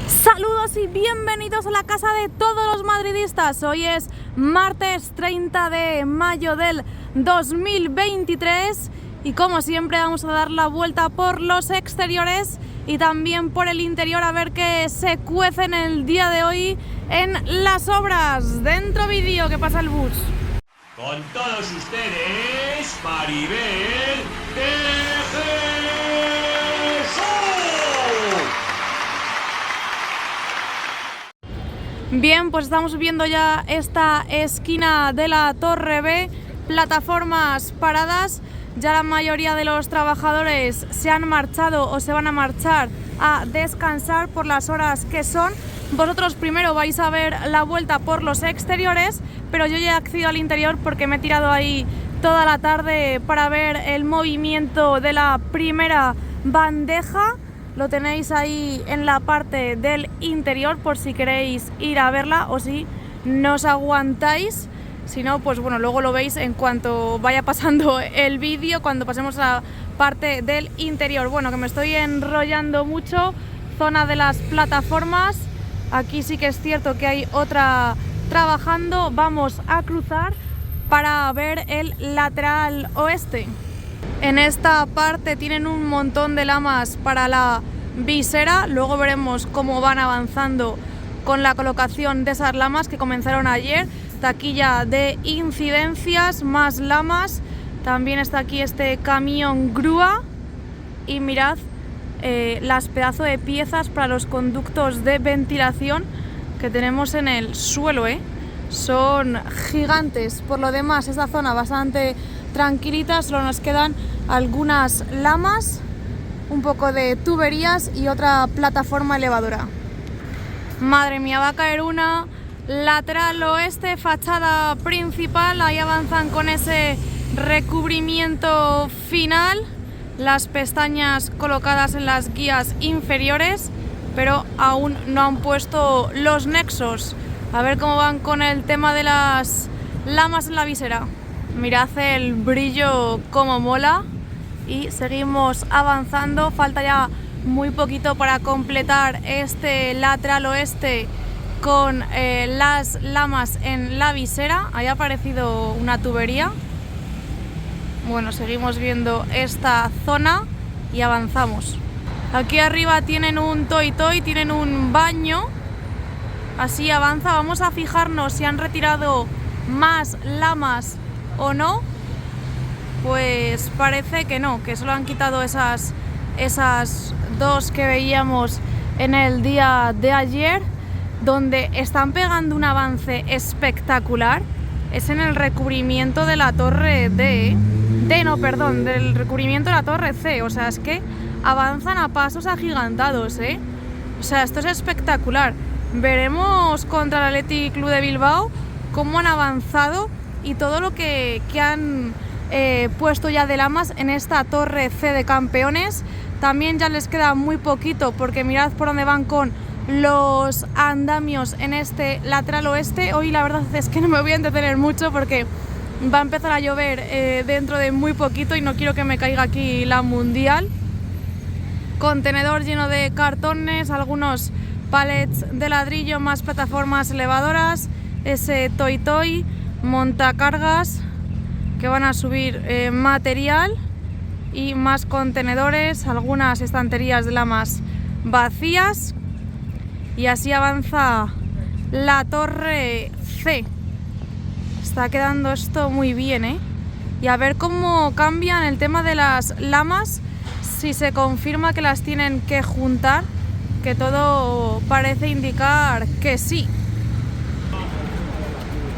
Saludos y bienvenidos a la casa de todos los madridistas. Hoy es martes 30 de mayo del 2023 y como siempre vamos a dar la vuelta por los exteriores y también por el interior a ver qué se cuece en el día de hoy en las obras. Dentro vídeo, que pasa el bus. Con todos ustedes, Maribel de Bien, pues estamos viendo ya esta esquina de la Torre B, plataformas paradas. Ya la mayoría de los trabajadores se han marchado o se van a marchar a descansar por las horas que son. Vosotros primero vais a ver la vuelta por los exteriores, pero yo ya he accedido al interior porque me he tirado ahí toda la tarde para ver el movimiento de la primera bandeja. Lo tenéis ahí en la parte del interior por si queréis ir a verla o si no os aguantáis. Si no, pues bueno, luego lo veis en cuanto vaya pasando el vídeo, cuando pasemos a la parte del interior. Bueno, que me estoy enrollando mucho. Zona de las plataformas. Aquí sí que es cierto que hay otra trabajando. Vamos a cruzar para ver el lateral oeste. En esta parte tienen un montón de lamas para la visera. Luego veremos cómo van avanzando con la colocación de esas lamas que comenzaron ayer. Taquilla de incidencias, más lamas. También está aquí este camión grúa. Y mirad las pedazos de piezas para los conductos de ventilación que tenemos en el suelo, Son gigantes. Por lo demás, esta zona bastante tranquilita, solo nos quedan algunas lamas, un poco de tuberías y otra plataforma elevadora. Madre mía, va a caer una. Lateral oeste, fachada principal, ahí avanzan con ese recubrimiento final, las pestañas colocadas en las guías inferiores, pero aún no han puesto los nexos. A ver cómo van con el tema de las lamas en la visera. Mirad el brillo como mola y seguimos avanzando. Falta ya muy poquito para completar este lateral oeste con las lamas en la visera. Ahí ha aparecido una tubería. Bueno, seguimos viendo esta zona y avanzamos. Aquí arriba tienen un toy, tienen un baño. Así avanza. Vamos a fijarnos si han retirado más lamas o no. Pues parece que no, que solo han quitado esas dos que veíamos en el día de ayer. Donde están pegando un avance espectacular es en el recubrimiento de la torre del recubrimiento de la torre C. O sea, es que avanzan a pasos agigantados, O sea, esto es espectacular. Veremos contra el Athletic Club de Bilbao cómo han avanzado y todo lo que han puesto ya de lamas en esta torre C de campeones. También ya les queda muy poquito porque mirad por dónde van con los andamios en este lateral oeste. Hoy la verdad es que no me voy a entretener mucho porque va a empezar a llover dentro de muy poquito y no quiero que me caiga aquí la mundial. Contenedor lleno de cartones, algunos palets de ladrillo, más plataformas elevadoras, ese toy, montacargas que van a subir material y más contenedores, algunas estanterías de lamas vacías. Y así avanza la torre C. Está quedando esto muy bien, Y a ver cómo cambian el tema de las lamas, si se confirma que las tienen que juntar, que todo parece indicar que sí.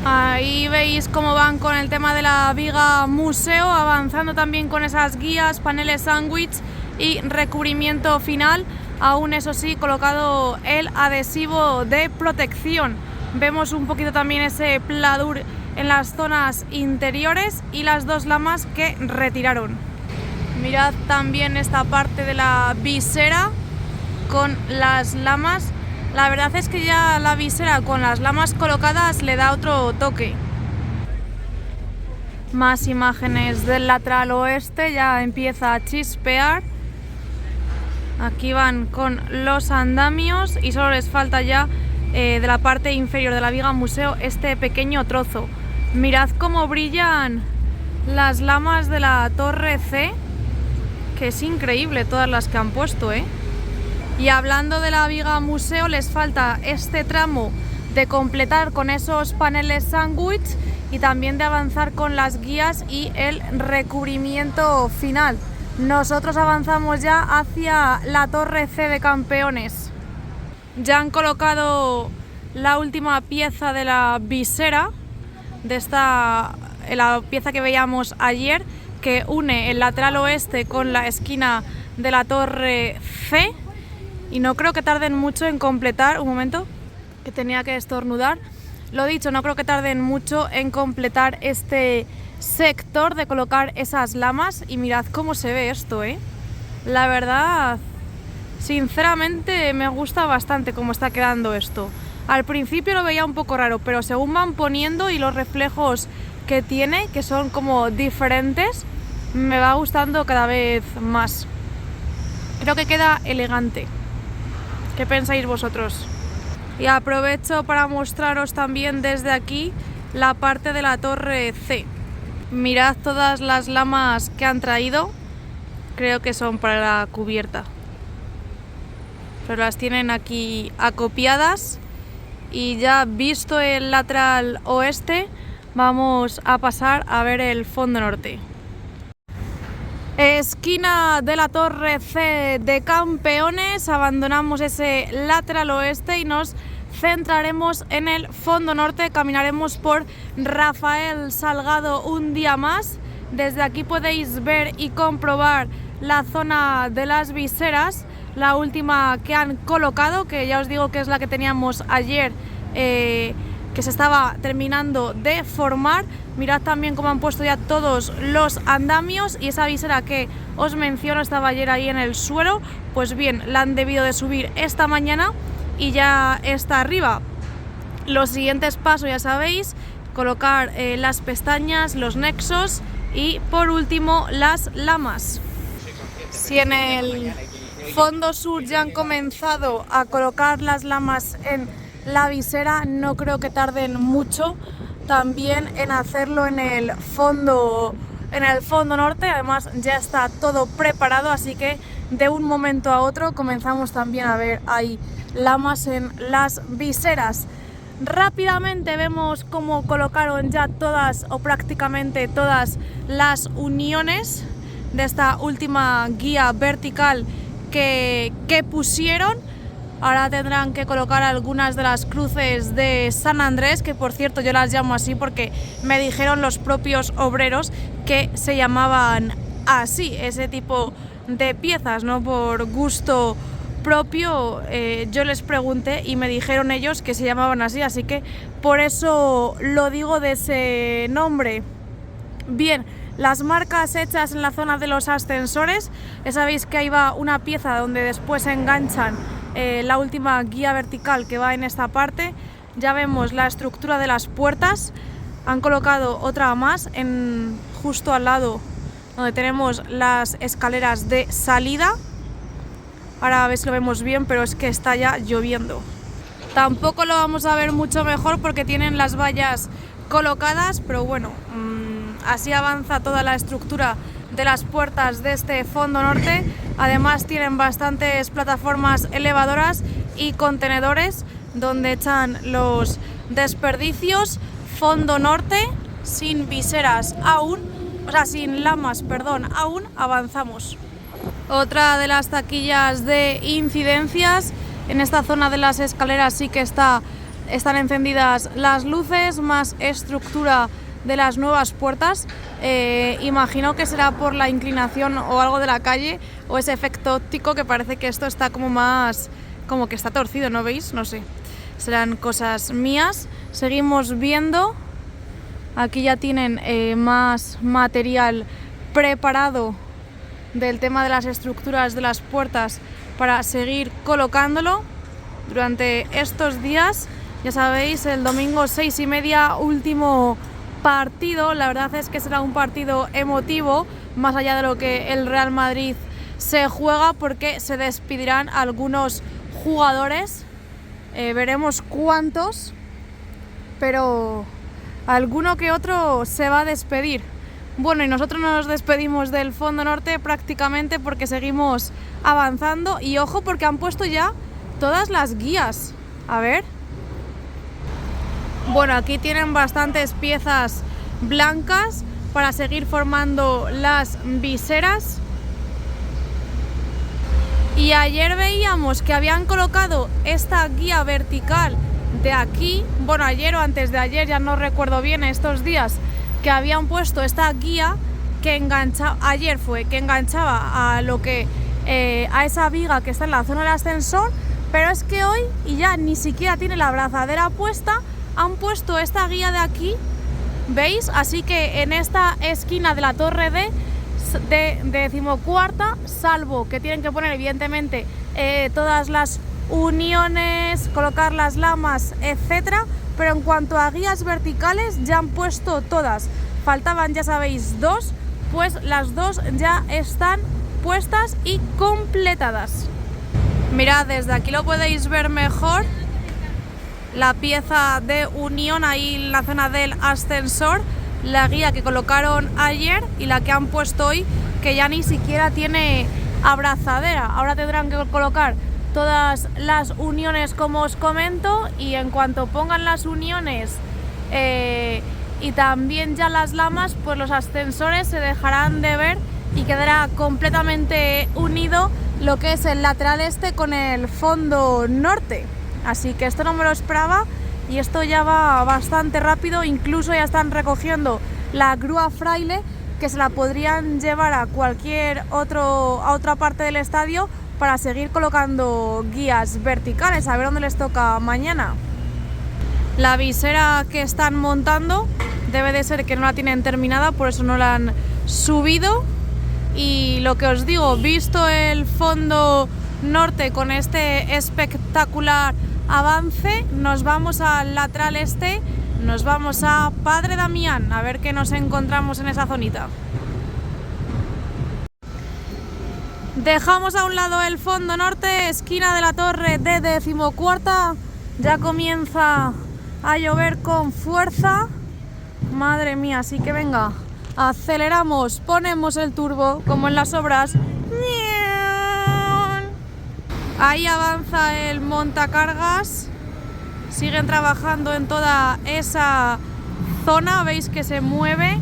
Ahí veis cómo van con el tema de la viga museo, avanzando también con esas guías, paneles sándwich y recubrimiento final. Aún eso sí, colocado el adhesivo de protección. Vemos un poquito también ese pladur en las zonas interiores y las dos lamas que retiraron. Mirad también esta parte de la visera con las lamas. La verdad es que ya la visera con las lamas colocadas le da otro toque. Más imágenes del lateral oeste, ya empieza a chispear. Aquí van con los andamios y solo les falta ya de la parte inferior de la viga museo este pequeño trozo. Mirad cómo brillan las lamas de la torre C, que es increíble todas las que han puesto, ¿eh? Y hablando de la viga museo, les falta este tramo de completar con esos paneles sándwich y también de avanzar con las guías y el recubrimiento final. Nosotros avanzamos ya hacia la torre C de campeones. Ya han colocado la última pieza de la visera, la pieza que veíamos ayer, que une el lateral oeste con la esquina de la torre C. Y no creo que tarden mucho en completar, un momento, que tenía que estornudar. Lo dicho, no creo que tarden mucho en completar este sector de colocar esas lamas. Y mirad cómo se ve esto, ¿eh? La verdad, sinceramente me gusta bastante cómo está quedando esto. Al principio lo veía un poco raro, pero según van poniendo y los reflejos que tiene, que son como diferentes, me va gustando cada vez más. Creo que queda elegante. ¿Qué pensáis vosotros? Y aprovecho para mostraros también desde aquí la parte de la torre C. Mirad todas las lamas que han traído. Creo que son para la cubierta. Pero las tienen aquí acopiadas. Y ya visto el lateral oeste, vamos a pasar a ver el fondo norte. Esquina de la torre C de campeones, abandonamos ese lateral oeste y nos centraremos en el fondo norte. Caminaremos por Rafael Salgado un día más. Desde aquí podéis ver y comprobar la zona de las viseras, la última que han colocado, que ya os digo que es la que teníamos ayer, que se estaba terminando de formar. Mirad también cómo han puesto ya todos los andamios, y esa visera que os menciono estaba ayer ahí en el suelo. Pues bien, la han debido de subir esta mañana y ya está arriba. Los siguientes pasos, ya sabéis, colocar las pestañas, los nexos y por último las lamas. Si en el fondo sur ya han comenzado a colocar las lamas en la visera, no creo que tarden mucho también en hacerlo en el fondo norte. Además ya está todo preparado, así que de un momento a otro comenzamos también a ver ahí lamas en las viseras. Rápidamente vemos cómo colocaron ya todas o prácticamente todas las uniones de esta última guía vertical que pusieron. Ahora tendrán que colocar algunas de las cruces de San Andrés, que por cierto yo las llamo así porque me dijeron los propios obreros que se llamaban así, ese tipo de piezas, no por gusto propio. Yo les pregunté y me dijeron ellos que se llamaban así que por eso lo digo de ese nombre. Bien, las marcas hechas en la zona de los ascensores, ya sabéis que ahí va una pieza donde después se enganchan la última guía vertical que va en esta parte. Ya vemos la estructura de las puertas, han colocado otra más justo al lado donde tenemos las escaleras de salida. Ahora a ver si lo vemos bien, pero es que está ya lloviendo. Tampoco lo vamos a ver mucho mejor porque tienen las vallas colocadas, pero bueno, así avanza toda la estructura de las puertas de este fondo norte. Además tienen bastantes plataformas elevadoras y contenedores donde echan los desperdicios. Fondo norte sin viseras aún, o sea, sin lamas, perdón, aún avanzamos. Otra de las taquillas de incidencias, en esta zona de las escaleras sí que están encendidas las luces, más estructura de las nuevas puertas. Imagino que será por la inclinación o algo de la calle o ese efecto óptico que parece que esto está como que está torcido, ¿no veis? No sé, serán cosas mías. Seguimos viendo, aquí ya tienen más material preparado del tema de las estructuras de las puertas para seguir colocándolo durante estos días. Ya sabéis, el domingo 6:30, último partido. La verdad es que será un partido emotivo, más allá de lo que el Real Madrid se juega porque se despedirán algunos jugadores. Veremos cuántos, pero alguno que otro se va a despedir. Bueno, y nosotros nos despedimos del Fondo Norte prácticamente porque seguimos avanzando. Y ojo, porque han puesto ya todas las guías. A ver. Bueno, aquí tienen bastantes piezas blancas para seguir formando las viseras. Y ayer veíamos que habían colocado esta guía vertical de aquí. Bueno, ayer o antes de ayer, ya no recuerdo bien, estos días, que habían puesto esta guía que enganchaba, ayer fue, que enganchaba a lo que a esa viga que está en la zona del ascensor, pero es que hoy, y ya ni siquiera tiene la abrazadera puesta, han puesto esta guía de aquí, ¿veis? Así que en esta esquina de la torre de 14ª, salvo que tienen que poner evidentemente todas las uniones, colocar las lamas, etcétera, pero en cuanto a guías verticales ya han puesto todas. Faltaban, ya sabéis, 2, pues las 2 ya están puestas y completadas. Mirad, desde aquí lo podéis ver mejor, la pieza de unión ahí en la zona del ascensor, la guía que colocaron ayer y la que han puesto hoy, que ya ni siquiera tiene abrazadera. Ahora tendrán que colocar todas las uniones, como os comento, y en cuanto pongan las uniones y también ya las lamas, pues los ascensores se dejarán de ver y quedará completamente unido lo que es el lateral este con el fondo norte. Así que esto no me lo esperaba y esto ya va bastante rápido. Incluso ya están recogiendo la grúa Fraile, que se la podrían llevar a a otra parte del estadio para seguir colocando guías verticales, a ver dónde les toca mañana. La visera que están montando debe de ser que no la tienen terminada, por eso no la han subido. Y lo que os digo, visto el fondo norte con este espectacular avance, nos vamos al lateral este, nos vamos a Padre Damián, a ver qué nos encontramos en esa zonita. Dejamos a un lado el fondo norte, esquina de la torre de 14ª, ya comienza a llover con fuerza, madre mía, así que venga, aceleramos, ponemos el turbo como en las obras. Ahí avanza el montacargas, siguen trabajando en toda esa zona, veis que se mueve.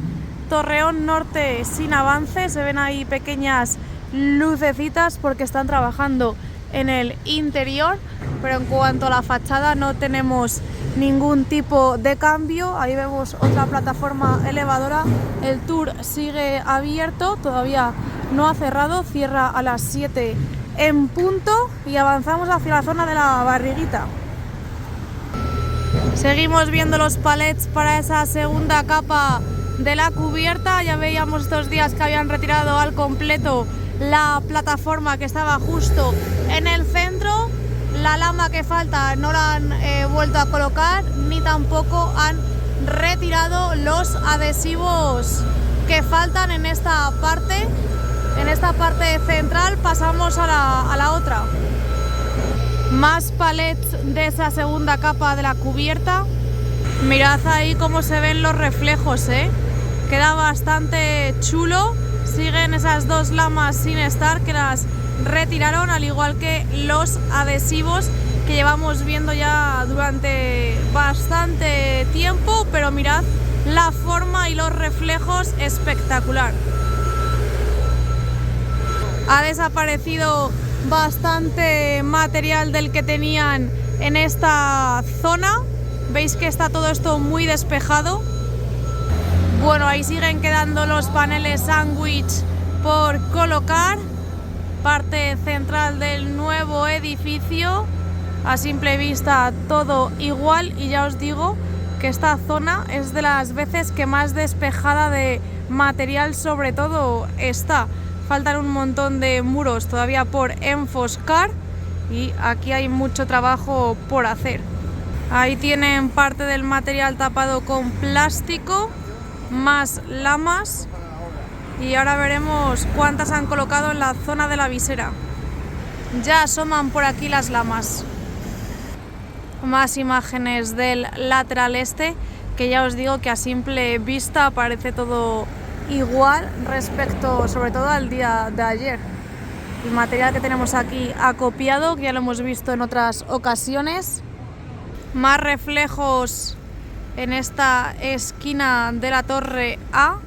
Torreón Norte sin avance, se ven ahí pequeñas lucecitas porque están trabajando en el interior, pero en cuanto a la fachada no tenemos ningún tipo de cambio. Ahí vemos otra plataforma elevadora, el tour sigue abierto, todavía no ha cerrado, cierra a las 7 en punto y avanzamos hacia la zona de la barriguita. Seguimos viendo los palets para esa segunda capa de la cubierta. Ya veíamos estos días que habían retirado al completo la plataforma que estaba justo en el centro. La lama que falta no la han vuelto a colocar, ni tampoco han retirado los adhesivos que faltan en esta parte. En esta parte central pasamos a la otra. Más palets de esa segunda capa de la cubierta. Mirad ahí cómo se ven los reflejos, queda bastante chulo. Siguen esas 2 lamas sin estar, que las retiraron, al igual que los adhesivos que llevamos viendo ya durante bastante tiempo, pero mirad la forma y los reflejos, espectacular. Ha desaparecido bastante material del que tenían en esta zona. Veis que está todo esto muy despejado. Bueno, ahí siguen quedando los paneles sándwich por colocar. Parte central del nuevo edificio. A simple vista todo igual, y ya os digo que esta zona es de las veces que más despejada de material sobre todo está. Faltan un montón de muros todavía por enfoscar y aquí hay mucho trabajo por hacer. Ahí tienen parte del material tapado con plástico, más lamas. Y ahora veremos cuántas han colocado en la zona de la visera. Ya asoman por aquí las lamas. Más imágenes del lateral este, que ya os digo que a simple vista parece todo igual respecto sobre todo al día de ayer. El material que tenemos aquí acopiado, que ya lo hemos visto en otras ocasiones. Más reflejos en esta esquina de la torre A.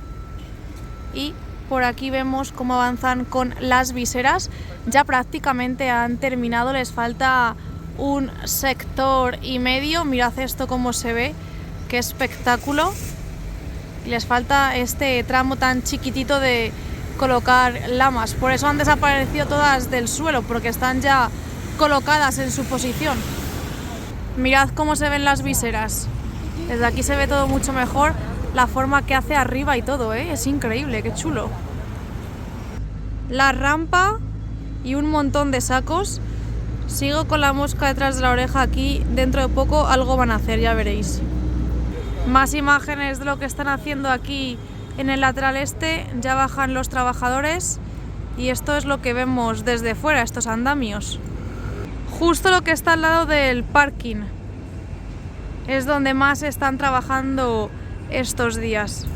Y por aquí vemos cómo avanzan con las viseras. Ya prácticamente han terminado, les falta un sector y medio. Mirad esto cómo se ve, qué espectáculo. Y les falta este tramo tan chiquitito de colocar lamas. Por eso han desaparecido todas del suelo, porque están ya colocadas en su posición. Mirad cómo se ven las viseras. Desde aquí se ve todo mucho mejor. La forma que hace arriba y todo, es increíble, qué chulo. La rampa y un montón de sacos. Sigo con la mosca detrás de la oreja aquí. Dentro de poco algo van a hacer, ya veréis. Más imágenes de lo que están haciendo aquí en el lateral este. Ya bajan los trabajadores y esto es lo que vemos desde fuera, estos andamios. Justo lo que está al lado del parking es donde más están trabajando estos días.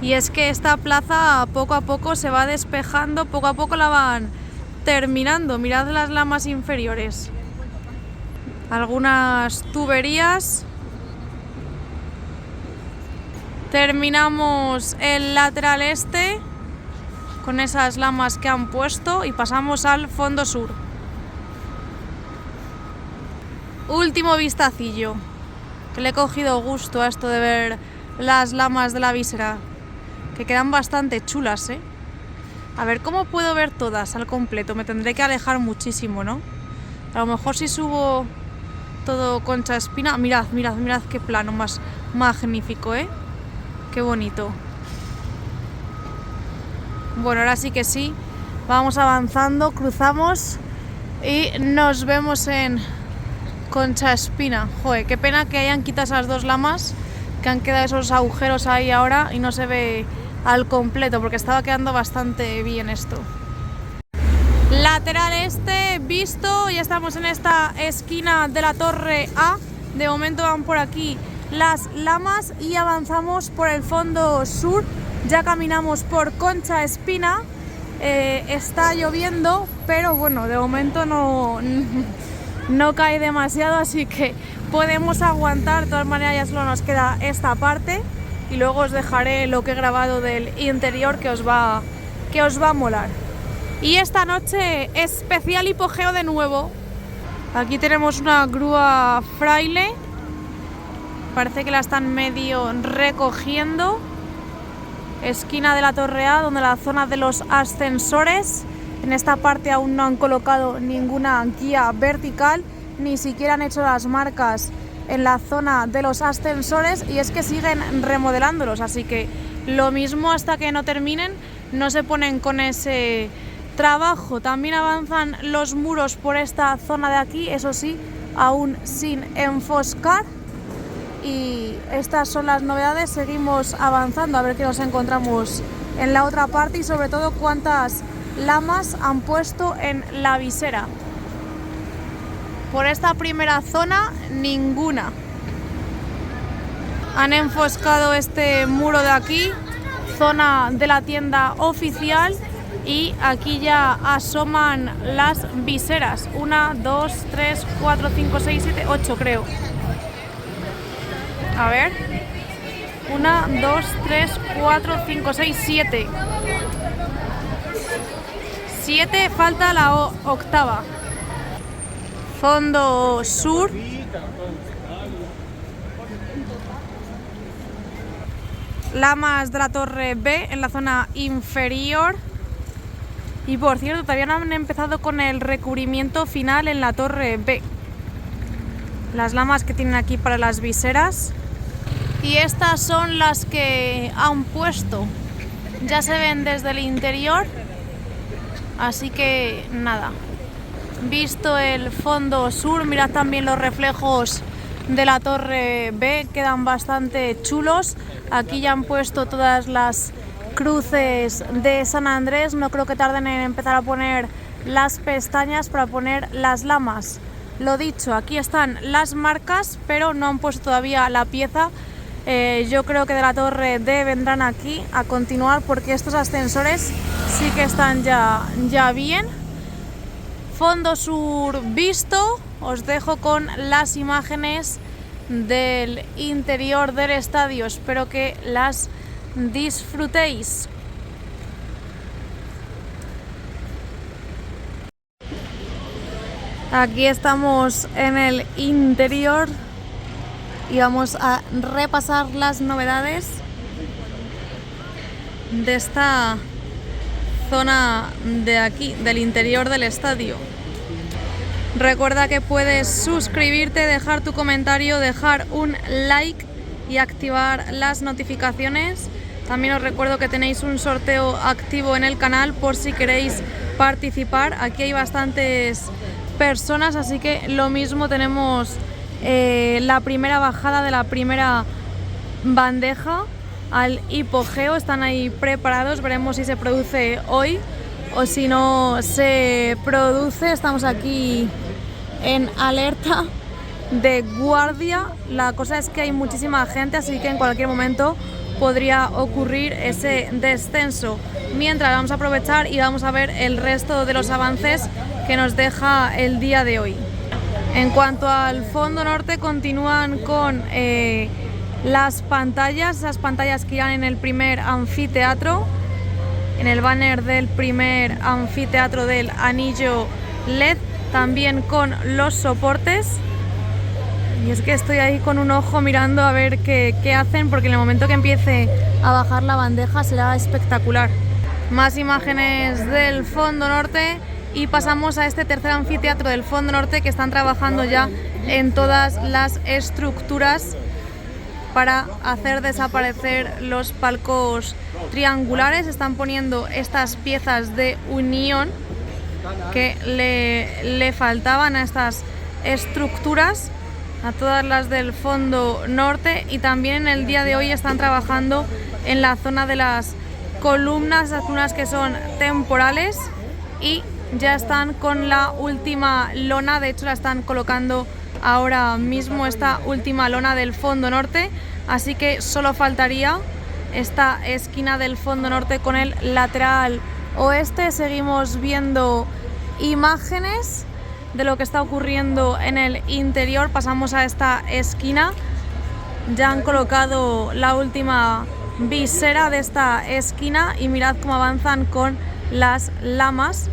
Y es que esta plaza poco a poco se va despejando, poco a poco la van terminando. Mirad las lamas inferiores. Algunas tuberías. Terminamos el lateral este con esas lamas que han puesto y pasamos al fondo sur. Último vistacillo, que le he cogido gusto a esto de ver las lamas de la visera, que quedan bastante chulas, A ver, ¿cómo puedo ver todas al completo? Me tendré que alejar muchísimo, ¿no? A lo mejor si subo todo concha espina. Mirad qué plano más magnífico, Qué bonito. Bueno, ahora sí que sí. Vamos avanzando, cruzamos y nos vemos en Concha Espina. Joder, qué pena que hayan quitado esas dos lamas, que han quedado esos agujeros ahí ahora y no se ve al completo, porque estaba quedando bastante bien esto. Lateral este visto, ya estamos en esta esquina de la torre A. De momento van por aquí las lamas y avanzamos por el fondo sur. Ya caminamos por Concha Espina. Está lloviendo, pero bueno, de momento no cae demasiado, así que podemos aguantar. De todas maneras ya solo nos queda esta parte y luego os dejaré lo que he grabado del interior, que os va a molar. Y esta noche especial hipogeo de nuevo. Aquí tenemos una grúa Fraile, parece que la están medio recogiendo. Esquina de la torre A, donde la zona de los ascensores. En esta parte aún no han colocado ninguna guía vertical, ni siquiera han hecho las marcas en la zona de los ascensores, y es que siguen remodelándolos, así que lo mismo hasta que no terminen, no se ponen con ese trabajo. También avanzan los muros por esta zona de aquí, eso sí, aún sin enfoscar. Y estas son las novedades, seguimos avanzando a ver qué nos encontramos en la otra parte y sobre todo cuántas lamas han puesto en la visera. Por esta primera zona, ninguna. Han enfoscado este muro de aquí, zona de la tienda oficial, y aquí ya asoman las viseras. 1, 2, 3, 4, 5, 6, 7, 8 creo. A ver. 1, 2, 3, 4, 5, 6, 7. 7, falta la octava. Fondo sur. Lamas de la torre B en la zona inferior. Y por cierto, todavía no han empezado con el recubrimiento final en la torre B. Las lamas que tienen aquí para las viseras. Y estas son las que han puesto. Ya se ven desde el interior. Así que nada. Visto el fondo sur, mirad también los reflejos de la torre B, quedan bastante chulos. Aquí ya han puesto todas las cruces de San Andrés. No creo que tarden en empezar a poner las pestañas para poner las lamas. Lo dicho, aquí están las marcas, pero no han puesto todavía la pieza. Yo creo que de la Torre D vendrán aquí a continuar porque estos ascensores sí que están ya bien. Fondo sur visto. Os dejo con las imágenes del interior del estadio. Espero que las disfrutéis. Aquí estamos en el interior y vamos a repasar las novedades de esta zona de aquí, del interior del estadio. Recuerda que puedes suscribirte, dejar tu comentario, dejar un like y activar las notificaciones. También os recuerdo que tenéis un sorteo activo en el canal por si queréis participar. Aquí hay bastantes personas, así que lo mismo tenemos la primera bajada de la primera bandeja al hipogeo. Están ahí preparados, veremos si se produce hoy o si no se produce. Estamos aquí en alerta de guardia. La cosa es que hay muchísima gente, así que en cualquier momento podría ocurrir ese descenso. Mientras vamos a aprovechar y vamos a ver el resto de los avances que nos deja el día de hoy. En cuanto al fondo norte, continúan con las pantallas, esas pantallas que irán en el primer anfiteatro, en el banner del primer anfiteatro del anillo LED, también con los soportes. Y es que estoy ahí con un ojo mirando a ver qué hacen, porque en el momento que empiece a bajar la bandeja será espectacular. Más imágenes del fondo norte y pasamos a este tercer anfiteatro del fondo norte, que están trabajando ya en todas las estructuras para hacer desaparecer los palcos triangulares. Están poniendo estas piezas de unión que le faltaban a estas estructuras, a todas las del fondo norte, y también en el día de hoy están trabajando en la zona de las columnas, las columnas que son temporales, y ya están con la última lona. De hecho la están colocando ahora mismo, esta última lona del fondo norte, así que solo faltaría esta esquina del fondo norte con el lateral oeste. Seguimos viendo imágenes de lo que está ocurriendo en el interior. Pasamos a esta esquina, ya han colocado la última visera de esta esquina y mirad cómo avanzan con las lamas.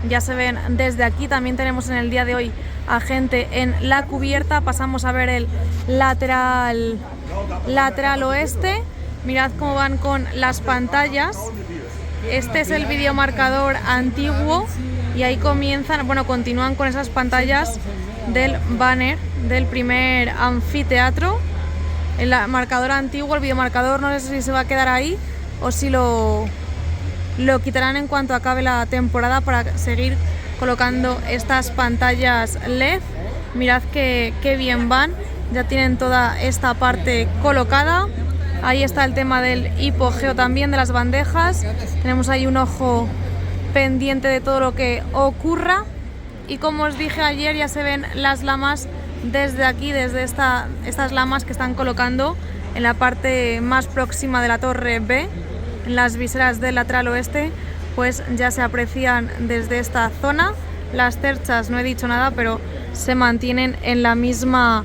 Ya se ven desde aquí. También tenemos en el día de hoy a gente en la cubierta. Pasamos a ver el lateral oeste. Mirad cómo van con las pantallas. Este es el videomarcador antiguo y ahí continúan con esas pantallas del banner del primer anfiteatro. El marcador antiguo, el videomarcador, no sé si se va a quedar ahí o si lo quitarán en cuanto acabe la temporada para seguir colocando estas pantallas LED. Mirad qué bien van, ya tienen toda esta parte colocada. Ahí está el tema del hipogeo también, de las bandejas. Tenemos ahí un ojo pendiente de todo lo que ocurra. Y como os dije ayer, ya se ven las lamas desde aquí, desde estas lamas que están colocando en la parte más próxima de la Torre B, en las viseras del lateral oeste, pues ya se aprecian desde esta zona. Las cerchas, no he dicho nada, pero se mantienen en la misma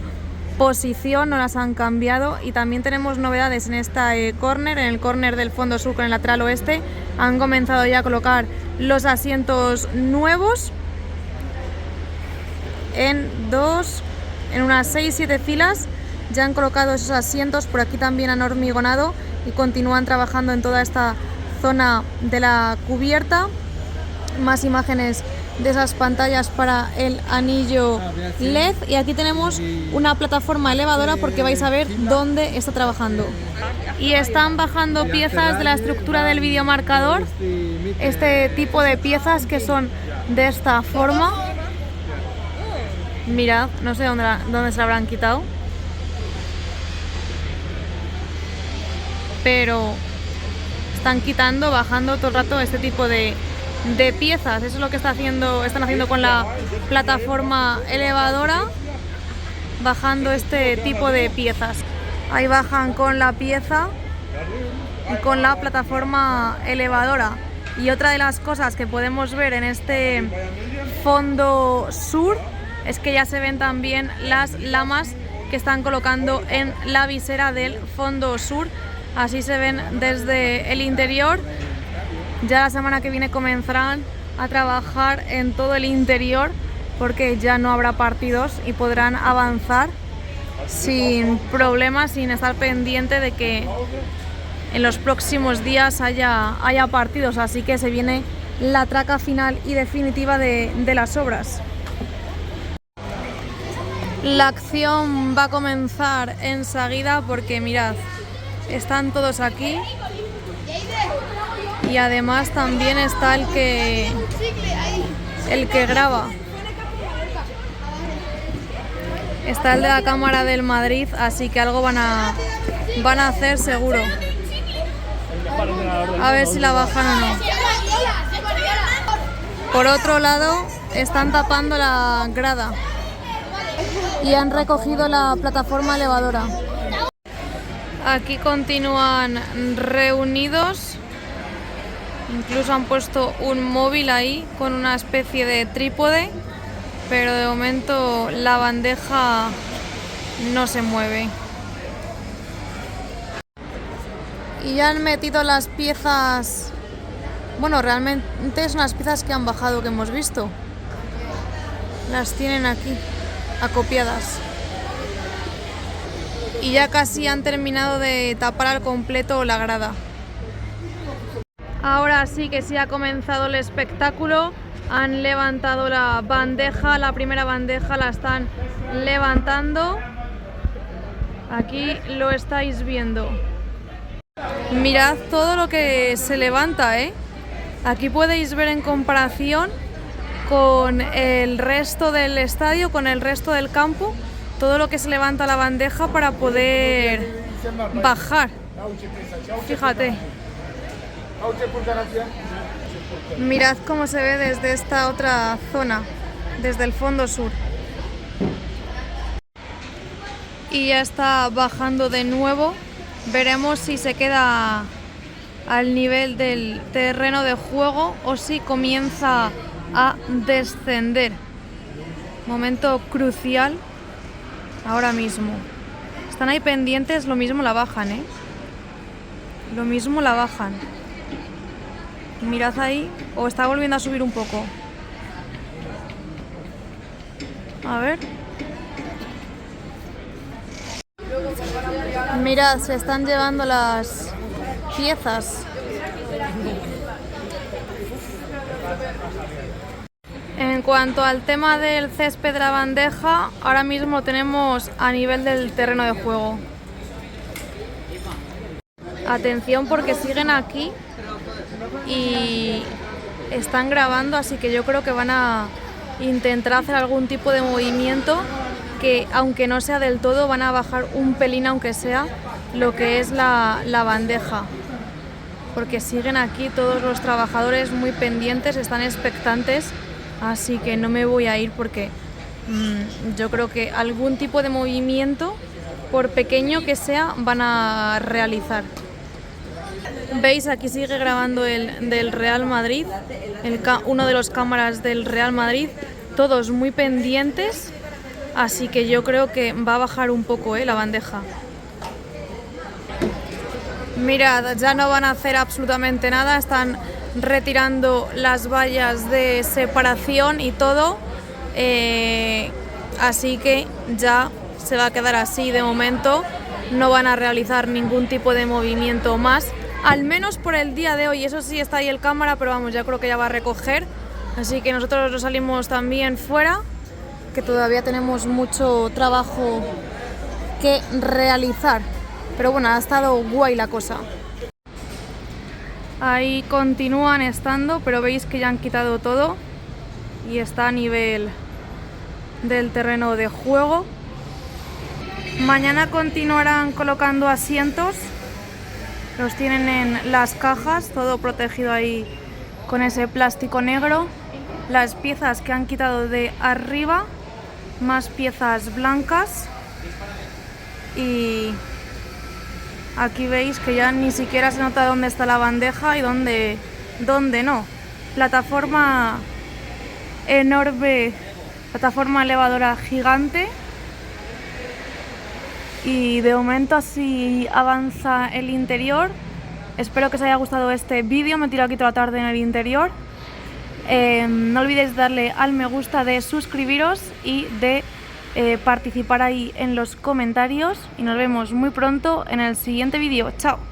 posición, no las han cambiado. Y también tenemos novedades en esta córner, en el córner del fondo sur con el lateral oeste. Han comenzado ya a colocar los asientos nuevos en unas 6-7 filas. Ya han colocado esos asientos, por aquí también han hormigonado y continúan trabajando en toda esta zona de la cubierta. Más imágenes de esas pantallas para el anillo LED, y aquí tenemos una plataforma elevadora porque vais a ver dónde está trabajando. Y están bajando piezas de la estructura del videomarcador, este tipo de piezas que son de esta forma. Mirad, no sé dónde se la habrán quitado, pero están quitando, bajando todo el rato este tipo de piezas. Eso es lo que están haciendo con la plataforma elevadora, bajando este tipo de piezas. Ahí bajan con la pieza y con la plataforma elevadora. Y otra de las cosas que podemos ver en este fondo sur es que ya se ven también las lamas que están colocando en la visera del fondo sur. Así se ven desde el interior. Ya la semana que viene comenzarán a trabajar en todo el interior porque ya no habrá partidos y podrán avanzar sin problemas, sin estar pendiente de que en los próximos días haya partidos. Así que se viene la traca final y definitiva de las obras. La acción va a comenzar enseguida porque mirad, están todos aquí y además también está el que graba. Está el de la Cámara del Madrid, así que algo van a hacer seguro. A ver si la bajan o no. Por otro lado, están tapando la grada y han recogido la plataforma elevadora. Aquí continúan reunidos. Incluso han puesto un móvil ahí con una especie de trípode, pero de momento la bandeja no se mueve. Y ya han metido las piezas. Bueno, realmente son las piezas que han bajado que hemos visto. Las tienen aquí, acopiadas. Y ya casi han terminado de tapar al completo la grada. Ahora sí que sí ha comenzado el espectáculo. Han levantado la bandeja, la primera bandeja la están levantando. Aquí lo estáis viendo. Mirad todo lo que se levanta, ¿eh? Aquí podéis ver en comparación con el resto del estadio, con el resto del campo, todo lo que se levanta la bandeja para poder bajar. Fíjate. Mirad cómo se ve desde esta otra zona, desde el fondo sur. Y ya está bajando de nuevo. Veremos si se queda al nivel del terreno de juego o si comienza a descender. Momento crucial ahora mismo. Están ahí pendientes, lo mismo la bajan, ¿eh? Lo mismo la bajan. Mirad ahí, o está volviendo a subir un poco. A ver. Mirad, se están llevando las piezas. En cuanto al tema del césped de la bandeja, ahora mismo lo tenemos a nivel del terreno de juego. Atención porque siguen aquí y están grabando, así que yo creo que van a intentar hacer algún tipo de movimiento que, aunque no sea del todo, van a bajar un pelín, aunque sea, lo que es la bandeja, porque siguen aquí todos los trabajadores muy pendientes, están expectantes, así que no me voy a ir porque yo creo que algún tipo de movimiento, por pequeño que sea, van a realizar. Veis, aquí sigue grabando el del Real Madrid, uno de los cámaras del Real Madrid, todos muy pendientes, así que yo creo que va a bajar un poco la bandeja. Mirad, ya no van a hacer absolutamente nada, están retirando las vallas de separación y todo, así que ya se va a quedar así de momento, no van a realizar ningún tipo de movimiento más. Al menos por el día de hoy. Eso sí, está ahí el cámara, pero vamos, ya creo que ya va a recoger. Así que nosotros nos salimos también fuera, que todavía tenemos mucho trabajo que realizar. Pero bueno, ha estado guay la cosa. Ahí continúan estando, pero veis que ya han quitado todo y está a nivel del terreno de juego. Mañana continuarán colocando asientos Los tienen en las cajas, todo protegido ahí con ese plástico negro. Las piezas que han quitado de arriba, más piezas blancas. Y aquí veis que ya ni siquiera se nota dónde está la bandeja y dónde no. Plataforma enorme, plataforma elevadora gigante. Y de momento así avanza el interior. Espero que os haya gustado este vídeo. Me tiro aquí toda la tarde en el interior. No olvidéis darle al me gusta, de suscribiros y de participar ahí en los comentarios. Y nos vemos muy pronto en el siguiente vídeo. ¡Chao!